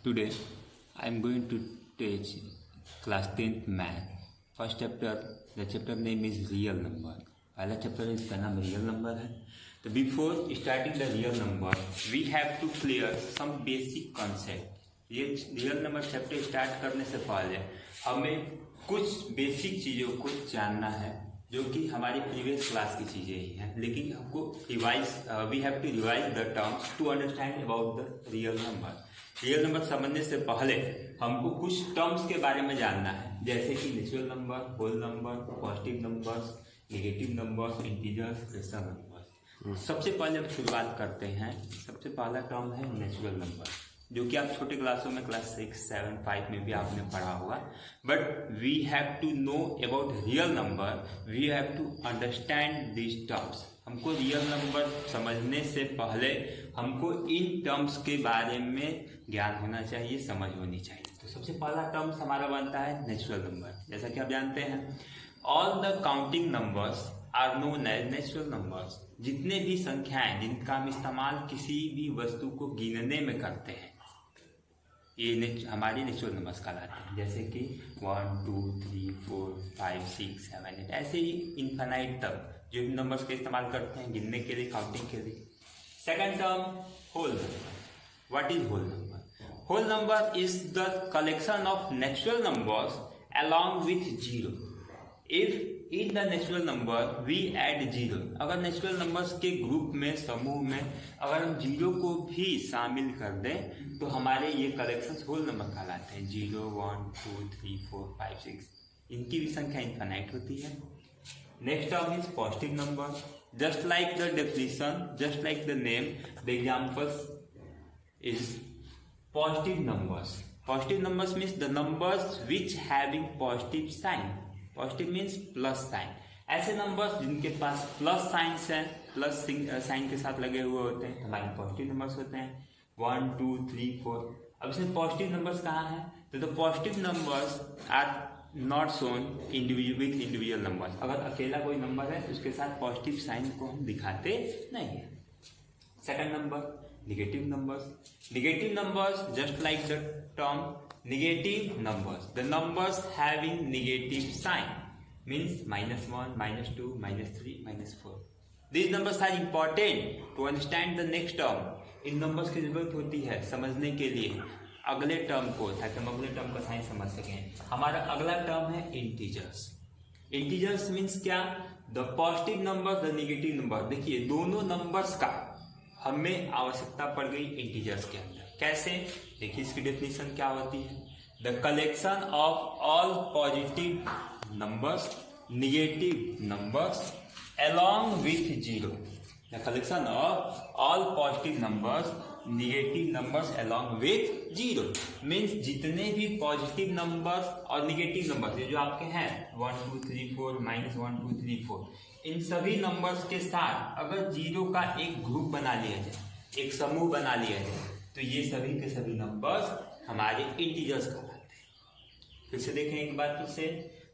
Today I am going to teach class 10th math. First chapter, the chapter name is real number. पहला chapter इसका नाम real number है. तो before starting the real number we have to clear some basic concept. ये real number chapter start करने से पहले हमें कुछ बेसिक चीज़ों को जानना है जो कि हमारी प्रीवियस क्लास की चीज़ें ही हैं, लेकिन हमको we have to revise the terms to understand about the real number. Real number समझने से पहले हमको कुछ टर्म्स के बारे में जानना है, जैसे कि natural number, whole number, positive numbers, negative numbers, integers, rational numbers. सबसे पहले हम शुरुआत करते हैं. सबसे पहला टर्म है नेचुरल नंबर, जो कि आप छोटे क्लासों में क्लास 6, 7, 5 में भी आपने पढ़ा होगा. But we have to know about real number, we have to understand this terms. हमको रियल नंबर समझने से पहले हमको इन टर्म्स के बारे में ज्ञान होना चाहिए, समझ होनी चाहिए. तो सबसे पहला टर्म्स हमारा बनता है नेचुरल नंबर. जैसा कि आप जानते हैं, all the counting numbers are known as natural numbers. जितने भी संख्याएं जिनका हम इस्तेमाल किसी भी वस्तु को गिनने में करते हैं, ये हमारी नेचुरल नंबर्स कहलाते हैं. जैसे कि 1, 2, 3, 4, 5, 6, 7, 8 ऐसे ही इन्फिनाइट तक जो भी नंबर्स का इस्तेमाल करते हैं गिनने के लिए, काउंटिंग के लिए. Second term whole number. What is whole number? Whole number is the collection of natural numbers along with zero. If in the natural number we add zero, अगर नेचुरल नंबर्स के ग्रुप में, समूह में अगर हम zero को भी शामिल कर दें तो हमारे ये कलेक्शंस होल नंबर कहलाते हैं. 0, 1, 2, 3, 4, 5, 6 इनकी भी संख्या इनफाइनाइट होती है. Next term is positive number. Just like the definition, just like the name, the examples is positive numbers. Positive numbers means the numbers which having positive sign. Positive means plus sign. ऐसे numbers जिनके पास plus signs है, plus sign के साथ लगे हुए होते हैं, हमारे पॉजिटिव नंबर्स होते हैं. 1, 2, 3, 4. अब इसमें पॉजिटिव नंबर्स कहाँ हैं? तो the positive numbers are not shown with individual numbers. अगर अकेला कोई नंबर है तो उसके साथ पॉजिटिव साइन को हम दिखाते नहीं है. Second number negative numbers. Negative numbers just like the term negative numbers, the numbers having negative sign means -1, -2, -3, -4. These numbers are important to understand the next term. In numbers की जरूरत होती है समझने के लिए अगले टर्म को, ताकि हम अगले टर्म का साइन समझ सकें. हमारा अगला टर्म है इंटीजर्स. इंटीजर्स मीन्स क्या? The positive number, the negative number. देखिए दोनों नंबर्स का हमें आवश्यकता पड़ गई इंटीजर्स के अंदर. कैसे? देखिए इसकी डेफिनेशन क्या होती है. The collection of all positive numbers, negative numbers along with zero. The collection of all positive numbers, negative numbers along with zero means जितने भी पॉजिटिव नंबर्स और नेगेटिव नंबर्स जो आपके हैं 1, 2, 3, 4, -1, 2, 3, 4, इन सभी नंबर्स के साथ अगर जीरो का एक ग्रुप बना लिया जाए, एक समूह बना लिया जाए, तो ये सभी के सभी नंबर्स हमारे इंटीजर्स कहलाते हैं. फिर से देखें एक बार फिर से.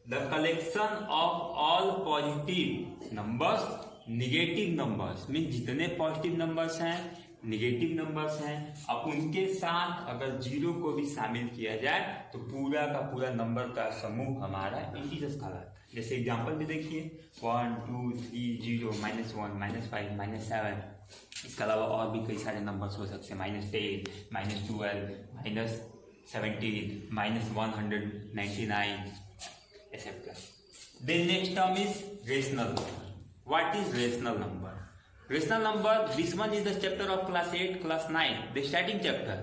The collection of all positive numbers, negative numbers mean जितने पॉजिटिव नंबर्स हैं, नेगेटिव नंबर्स हैं, अब उनके साथ अगर जीरो को भी शामिल किया जाए तो पूरा का पूरा नंबर का समूह हमारा इंटीजर्स कहलाता है. जैसे एग्जांपल भी देखिए 1, 2, 3, 0, -1, -5, -7. इसके अलावा और भी कई सारे नंबर्स हो सकते हैं, -10, -12, -17, -199 etcetera. Then next term is rational number. What is rational number? Rational number, this one is the chapter of class 8, class 9, the starting chapter.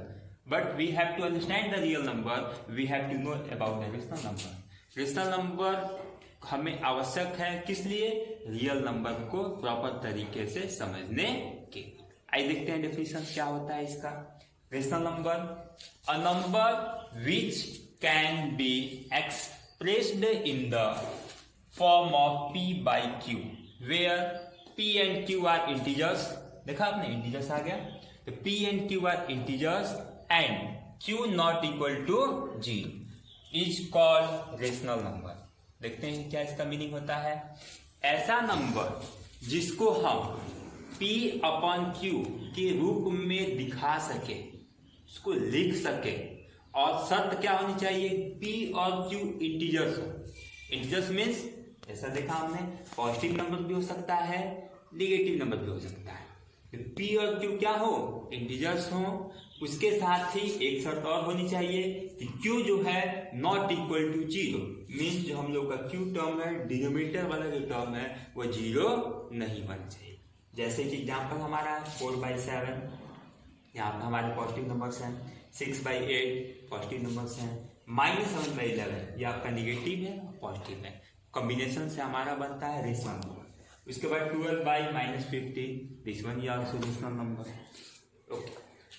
But we have to understand the real number, we have to know about the rational number. Rational number हमें आवश्यक है किस लिए? Real number को proper तरीके से समझने के. आइए देखते हैं डेफिनेशन क्या होता है इसका. Rational number, a number which can be expressed in the form of p by q, where p and q are integers. देखा आपने, इंटीजर्स आ गया. तो p and q are integers and q not equal to 0 is called rational number. देखते हैं क्या इसका meaning होता है. ऐसा नंबर जिसको हम p/q के रूप में दिखा सके, उसको लिख सके। और शर्त क्या होनी चाहिए, पी और क्यू इंटीजर्स हो। इंटीजर्स मीन्स ऐसा देखा हमने, पॉजिटिव नंबर भी हो सकता है, निगेटिव नंबर भी हो सकता है। पी और क्यू क्या हो, इंटीजर्स हो। उसके साथ ही एक शर्त और होनी चाहिए कि क्यू जो है not equal to zero, means जो हम लोग का क्यू टर्म है, डिनोमिनेटर वाला जो टर्म है वो जीरो नहीं होना चाहिए। जैसे कि एग्जाम्पल हमारा 4/7, यहाँ पर हमारे पॉजिटिव नंबर्स हैं, 6/8 पॉजिटिव नंबर्स हैं, -7/11 ये आपका निगेटिव है, पॉजिटिव है। कॉम्बिनेशन से हमारा बनता है रेशनल नंबर। उसके बाद 12/-15 this one is also rational number. Okay,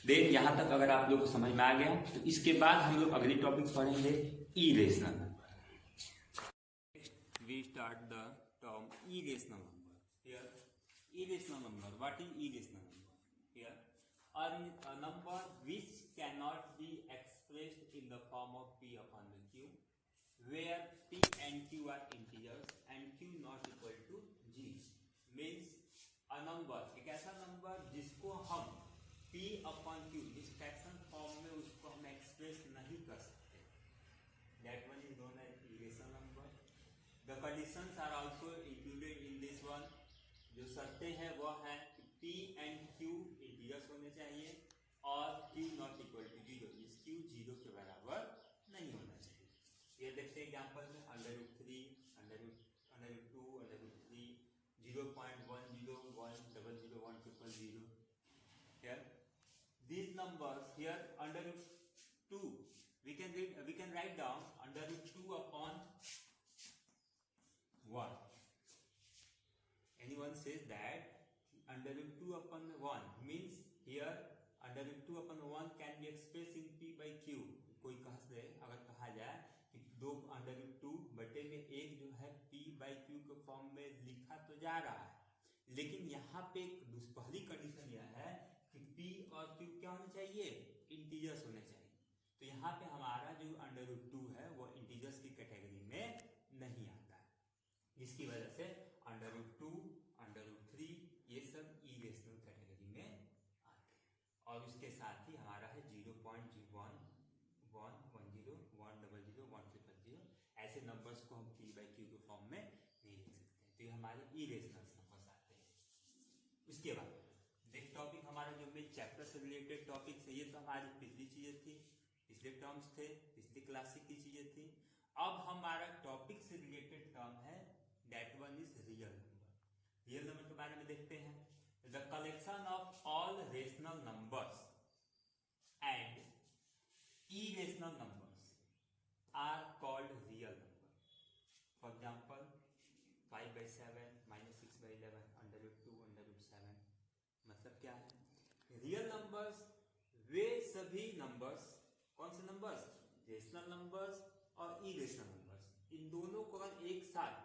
then यहाँ तक अगर आप लोग को समझ में आ गया तो इसके बाद हम लोग अगली टॉपिक पढ़ेंगे irrational number. We start the term irrational number. Here irrational number, what is irrational number? Here a number which cannot be expressed in the form of p upon the q, where p and q are integers and q not equal to g, means a number, एक ऐसा number जिसको हम p upon q इस fraction form में उसको हम express नहीं कर सकते, that one is known as irrational number. The conditions are also included in this one. जो शर्तें हैं वह है कि p and q इंटीजर्स होने चाहिए और q not equal to zero, इस q जीरो के बराबर नहीं होना चाहिए। ये देखते हैं एग्जांपल में √3, √2, √3, 0.10, 100, 100, here these numbers here √2 we can write down √2 upon 1. Anyone says that √2 upon 1 means here √2 upon 1 can be expressed in p by q. कोई कह दे, अगर कहा जाए कि 2 √2 बटे में 1 जो है p by q के फॉर्म में लिखा तो जा रहा है, लेकिन यहाँ पे पहली कंडीशन यह है कि p और q क्या होने चाहिए, इंटीजर्स होने चाहिए। तो यहाँ पे हमारा जो √2 है वो इंटीजर्स की कैटेगरी में नहीं आता है, जिसकी वजह से √2, √3 ये सब इरेशनल कैटेगरी में आते हैं। और उसके साथ ही हमारा है 0.1, 1, 10, 100, 100, ऐसे नंबर्स को हम p by q के फॉर्म में नहीं लिख सकते, तो ये हमारे इरेशनल नंबर्स आते हैं। उसके बाद नेक्स्ट टॉपिक हमारा जो मेन चैप्टर से रिलेटेड टॉपिक है, ये तो हमारी पिछली चीजें थी, पिछले टर्म्स थे, पिछली क्लासिक की चीजें थी। अब हमारा टॉपिक से रिलेटेड टर्म है, that one is real number. Real number के बारे में देखते हैं। The collection of all rational numbers and irrational numbers are called real number. For example 5/7, -6/11, √2, √7। मतलब क्या है, रियल नंबर्स वे सभी नंबर्स, कौन से नंबर्स, रेशनल नंबर्स और इरेशनल नंबर्स, इन दोनों को अगर एक साथ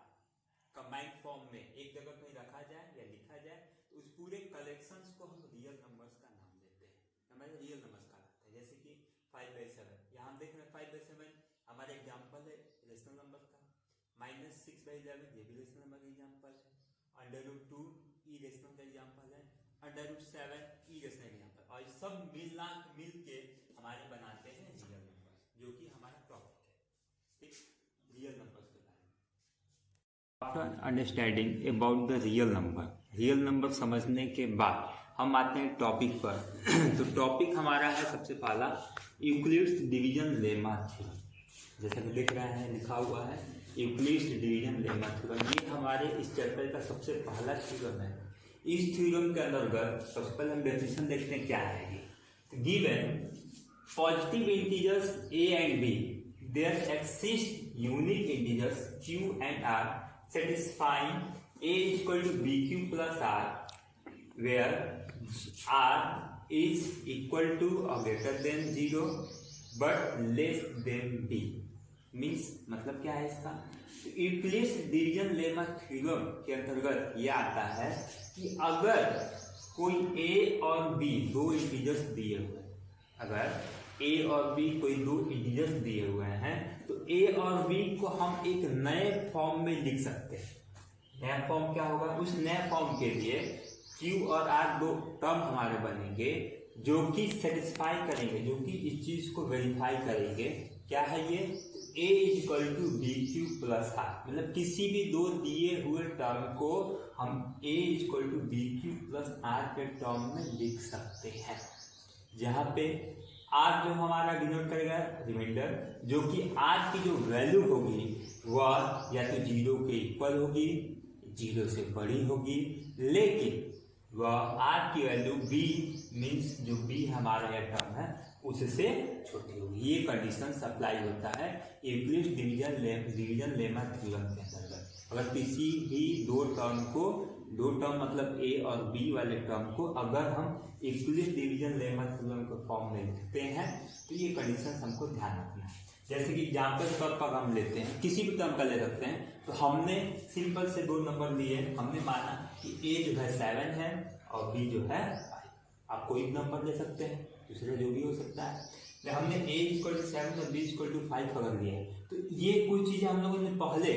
कंबाइंड फॉर्म में एक जगह कहीं रखा जाए या लिखा जाए तो उस पूरे कलेक्शंस को हम रियल नंबर्स का नाम देते हैं, हमारे रियल नंबर्स कहलाते हैं। जैसे कि 5/7, यहाँ हम देख रहे हैं 5/7 हमारा एग्जाम्पल है रेशनल नंबर का, -6/11 ये भी रेशनल नंबर का एग्जाम्पल है, √2 इरेशनल का एग्जाम्पल है, √7 इरेशनल एग्जाम्पल, और सब मिल के हमारे बनाते हैं रियल नंबर, जो कि हमारा टॉपिक है, ठीक, रियल नंबर्स के बारे में। After understanding about the real number समझने के बाद हम आते हैं टॉपिक पर। तो टॉपिक हमारा है सबसे पहला यूक्लिड्स डिवीजन लेमा थ्योरम। जैसा कि देख रहे हैं लिखा हुआ है यूक्लिड्स डिवीजन लेमा थ्योरम, ये हमारे इस चैप्टर का सबसे पहला थ्योरम है। इस थ्योरम के अंतर्गत सबसे पहले हम डेफिनेशन देखते हैं क्या है ये। Given positive integers a and b, there exist unique integers q and r satisfying a is equal to bq plus r, where r is equal to or greater than 0 but less than b। Means मतलब क्या है इसका, Euclid's division lemma theorem के अंतर्गत यह आता है कि अगर कोई a और b दो इंटीजर्स दिए हुए, अगर a और b कोई दो इंटीजर्स दिए हुए हैं तो a और b को हम एक नए फॉर्म में लिख सकते हैं। नया फॉर्म क्या होगा, उस नए फॉर्म के लिए q और r दो टर्म हमारे बनेंगे जो कि सेटिस्फाई करेंगे, जो कि इस चीज को वेरीफाई करेंगे। क्या है ये? a equal to b q plus r, मतलब किसी भी दो दिए हुए टर्म को हम a equal to b q plus r के टर्म में लिख सकते हैं, जहाँ पे r जो हमारा डिनोट करेगा रिमाइंडर, जो कि r की जो वैल्यू होगी वह या तो 0 के इक्वल होगी, 0 से बड़ी होगी, लेकिन वह r की वैल्यू b मीन्स जो b हमारा यह टर्म है उससे छोटी होगी। ये कंडीशन अप्लाई होता है यूक्लिड डिवीजन लेमा थ्योरम के अंतर्गत। अगर किसी भी दो टर्म मतलब a और b वाले टर्म को अगर हम यूक्लिड डिवीजन लेमा थ्योरम के फॉर्म में लिखते हैं तो ये कंडीशन हमको ध्यान रखना है। जैसे कि एग्जाम्पल के तौर पर हम लेते हैं, किसी भी टर्म का ले सकते हैं, तो हमने सिंपल से दो नंबर लिए, हमने माना कि a जो है 7 है और b जो है 5। आप कोई भी नंबर ले सकते हैं, दूसरा जो भी हो सकता है। हमने a इक्वल टू 7 और b इक्वल टू 5 अगर लिया है, तो ये कुछ चीजें हम लोगों ने पहले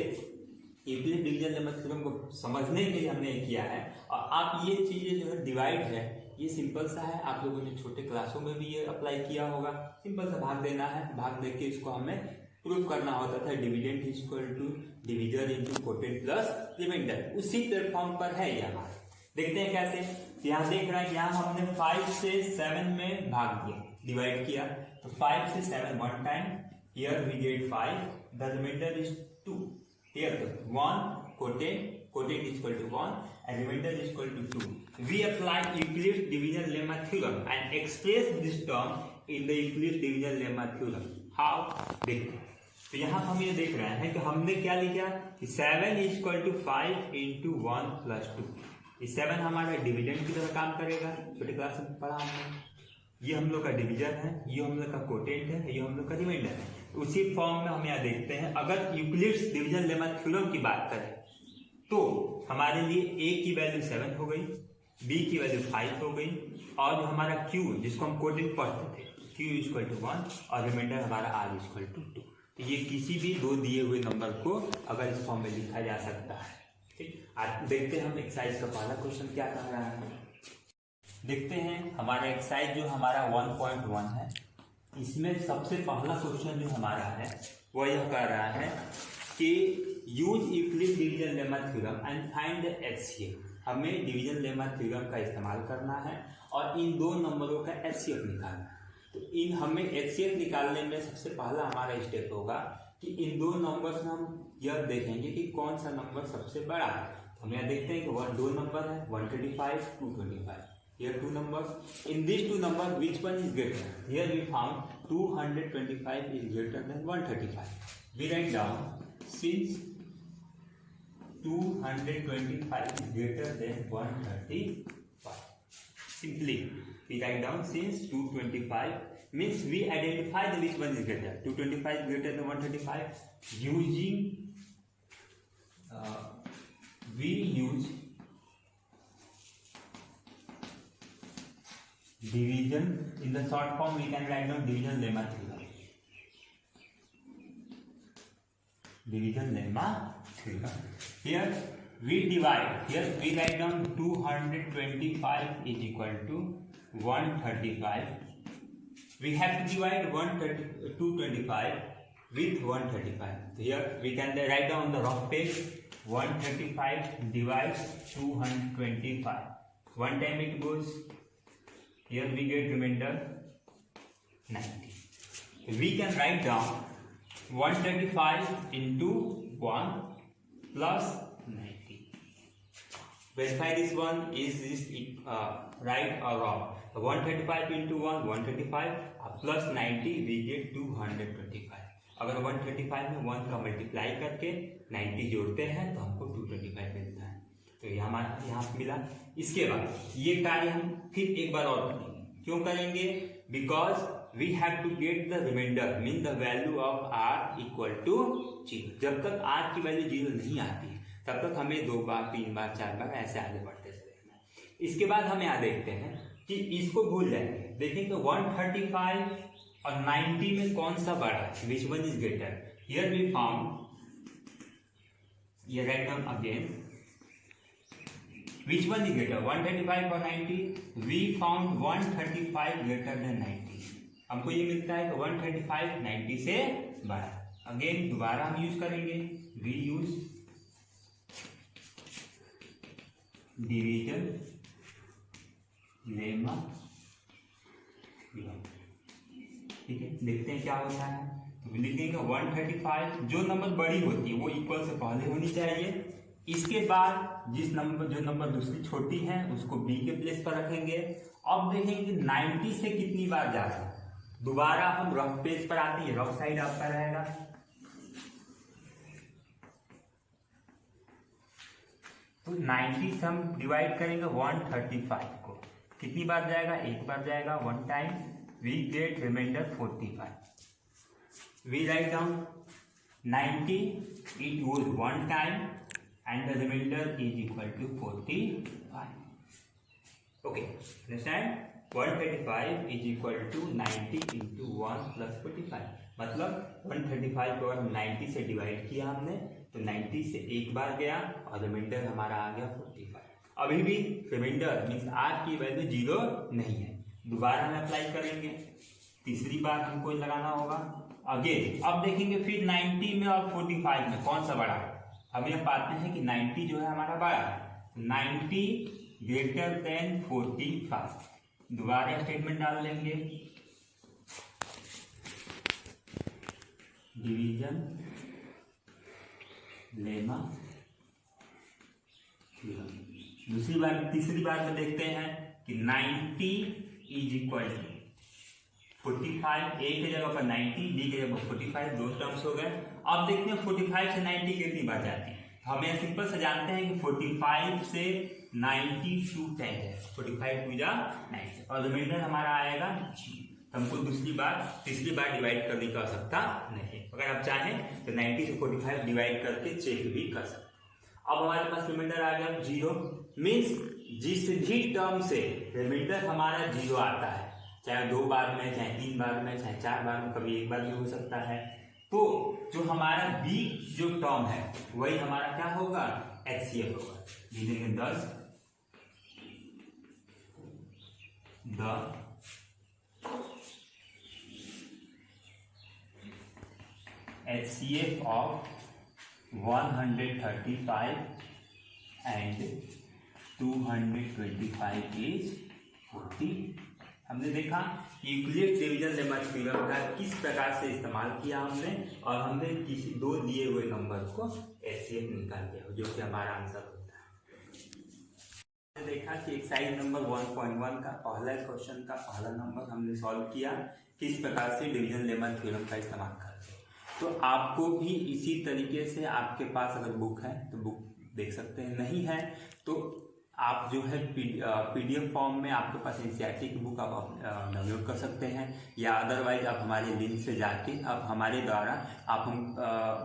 यूक्लिड डिवीजन लेमा थ्योरम को समझने के लिए हमने किया है। और आप ये चीजें जो है डिवाइड है, ये सिंपल सा है, आप लोगों ने छोटे क्लासों में भी ये अप्लाई किया होगा। सिंपल सा भाग देना है, भाग देके इसको हमें प्रूव करना होता था, dividend equal to division into quotient plus remainder. उसी प्लेटफॉर्म पर है ये हमारे। देखते हैं कैसे। यहाँ देख रहे हैं, यहाँ हमने 5 से 7 में भाग दिया, डिवाइड किया, तो 5 से 7 one time, here we get 5, the remainder is 2, here 1 quotient equal to 1 and remainder is equal to 2. We apply Euclid's division lemma theorem and express this term in the Euclid's division lemma theorem. How? देखते हैं। तो यहाँ हम ये देख रहे हैं कि हमने क्या लिखा कि 7 is equal to 5 into 1 plus 2। ये 7 हमारा डिविडेंड की तरह काम करेगा, छोटे क्लास में पढ़ा हमने। ये हम लोग का डिवीजन है, ये हम लोग का कोटेंट है, ये हम लोग का रिमाइंडर है। उसी फॉर्म में हम यहाँ देखते हैं, अगर यूक्लिड्स डिविजन लेमा थ्योरम की बात करें तो हमारे लिए a की वैल्यू 7 हो गई, b की वैल्यू 5 हो गई, और जो हमारा q जिसको हम कोटेंट पढ़ते थे q इक्वल टू 1 और रिमाइंडर हमारा r इक्वल टू 2। तो ये किसी भी दो दिए हुए नंबर को अगर इस फॉर्म में लिखा जा सकता है। ठीक, आज देखते हैं हम एक्सरसाइज का पहला क्वेश्चन क्या कह रहा है। देखते हैं हमारा एक्सरसाइज जो हमारा 1.1 है, इसमें सबसे पहला क्वेश्चन जो हमारा है वह यह कह रहा है कि use Euclid division lemma theorem and find the HCF. हमें डिवीजन लेमा थ्योरम का इस्तेमाल करना है और इन दो नंबरों का एचसीएफ निकालना है। तो हमें एचसीएफ निकालने में सबसे पहला हमारा स्टेप होगा कि इन दो नंबर्स में हम यह देखेंगे कि कौन सा नंबर सबसे बड़ा है। तो हम यहाँ देखते हैं कि दो नंबर है 135, 225। Here two numbers. In these two numbers, which one is greater? Here we found 225 is greater than 135. We write down since 225 is greater than 135. Simply we write down since 225 means we identify the which one is greater. 225 is greater than 135 using we use division. In the short form we can write down division lemma theorem. Division lemma theorem. Here we divide. Here we write down 225 is equal to 135. We have to divide 225 with 135. Here we can write down on the rough page 135 divides 225. One time it goes. Here we get remainder 90. We can write down 135 into 1 plus 90. Verify this one, is this right or wrong? 135 into 1 135 plus 90 we get 225. अगर 135 में 1 का multiply करके 90 जोड़ते हैं तो हमको 225 मिलता है। तो ये हमारा यहाँ मिला। इसके बाद ये कार्य हम फिर एक बार और करेंगे। क्यों करेंगे? Because we have to get the remainder mean the value of r equal to 0। जब तक r की वैल्यू 0 नहीं आती है तब तक हमें 2 बार 3 बार 4 बार ऐसे आगे बढ़ते चलेना है। इसके बाद हम यहाँ देखते हैं कि इसको भूल जाएंगे। देखें कि 135 और 90 में कौन सा बड़ा है, which one is greater. Here we found, ये write down again which one is greater 135 और 90? We found 135 greater than 90। हमको ये मिलता है कि 135 90 से बड़ा। अगेन दोबारा हम यूज करेंगे, वी यूज डिवीजन लेमा, ठीक है। देखते हैं क्या होता है। तो लिखेंगे 135, जो नंबर बड़ी होती है वो इक्वल से पहले होनी चाहिए। इसके बाद जो नंबर दूसरी छोटी है उसको बी के प्लेस पर रखेंगे। अब देखेंगे 90 से कितनी बार जा रहा है। दोबारा हम रफ पेज पर आते हैं, रफ साइड आपका रहेगा। तो 90 से हम डिवाइड करेंगे 135 को, कितनी बार जाएगा? एक बार जाएगा, one time. We get remainder 45। We write down 90, it goes one time and the remainder is equal to 45. Okay, understand? 135 is equal to 90 into 1 plus 45। मतलब 135 को अगर 90 से डिवाइड किया हमने तो 90 से एक बार गया और रिमाइंडर हमारा आ गया 45। अभी भी रिमाइंडर मीन्स आर की वैल्यू 0 नहीं है। दोबारा हम अप्लाई करेंगे, तीसरी बार हमको लगाना होगा अगेन। अब देखेंगे फिर 90 में और 45 में कौन सा बड़ा है। हमें पाते हैं कि 90 जो है हमारा बड़ा है, 90 ग्रेटर देन 45। दोबारा स्टेटमेंट डाल लेंगे, डिवीजन लेमा। दूसरी बार, तीसरी बार में देखते हैं कि 90 इज इक्वल टू 45, ए की जगह पर 90, बी की जगह पर 45, दो टर्म्स हो गए। अब देखते हैं 45 से 90 कितनी बार जाती है। हमें सिंपल से जानते हैं कि 45 से 90 टू 10 है, 45 टू जा 90 और रिमाइंडर हमारा आएगा 0। हमको तीसरी बार डिवाइड करने की आवश्यकता नहीं। अगर आप चाहें तो 90 से 45 डिवाइड करके चेक भी कर सकते। अब हमारे पास रिमाइंडर आ गया 0, मीन्स जिस भी टर्म से रिमाइंडर हमारा 0 आता है, चाहे 2 बार में, चाहे 3 बार में, चाहे 4 बार में, कभी एक बार भी हो सकता है, तो जो हमारा बी जो टर्म है वही हमारा क्या होगा? एचसीएफ होगा। लिखेंगे 10 the HCF of 135 and 225 is 40। हमने देखा कि यूक्लिड डिवीजन लेमा थ्योरम का किस प्रकार से इस्तेमाल किया हमने, और हमने किसी दो दिए हुए नंबर को HCF निकाल दिया जो कि हमारा आंसर होता है। देखा कि एक्सरसाइज नंबर 1.1 का पहला क्वेश्चन का पहला नंबर हमने सॉल्व किया किस प्रकार से डिवीजन लेमा थ्योरम का इस्तेमाल करते हैं। तो आपको भी इसी तरीके से आपके पास अगर बुक है तो बुक देख सकते हैं, नहीं है तो आप जो है PDF फॉर्म में आपके पास NCERT की बुक आप डाउनलोड कर सकते हैं, या अदरवाइज आप हमारे लिंक से जाके आप हमारे द्वारा आप हम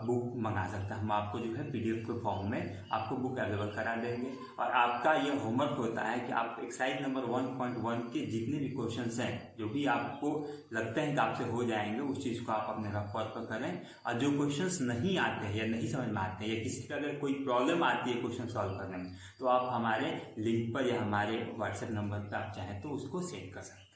बुक मंगा सकते हैं। हम आपको जो है PDF के फॉर्म में आपको बुक अवेलेबल करा देंगे। और आपका यह होमवर्क होता है कि आप एक्सरसाइज नंबर 1.1 के जितने भी क्वेश्चंस हैं जो भी आपको लगता है कि आपसे हो जाएंगे उस चीज़ को आप अपने रफ पर करें। और जो क्वेश्चंस नहीं आते हैं या नहीं समझ में आते हैं या किसी का अगर कोई प्रॉब्लम आती है क्वेश्चन सॉल्व करने में, तो आप हमारे लिंक पर या हमारे व्हाट्सएप नंबर पर आप चाहें तो उसको सेंड कर सकते हैं।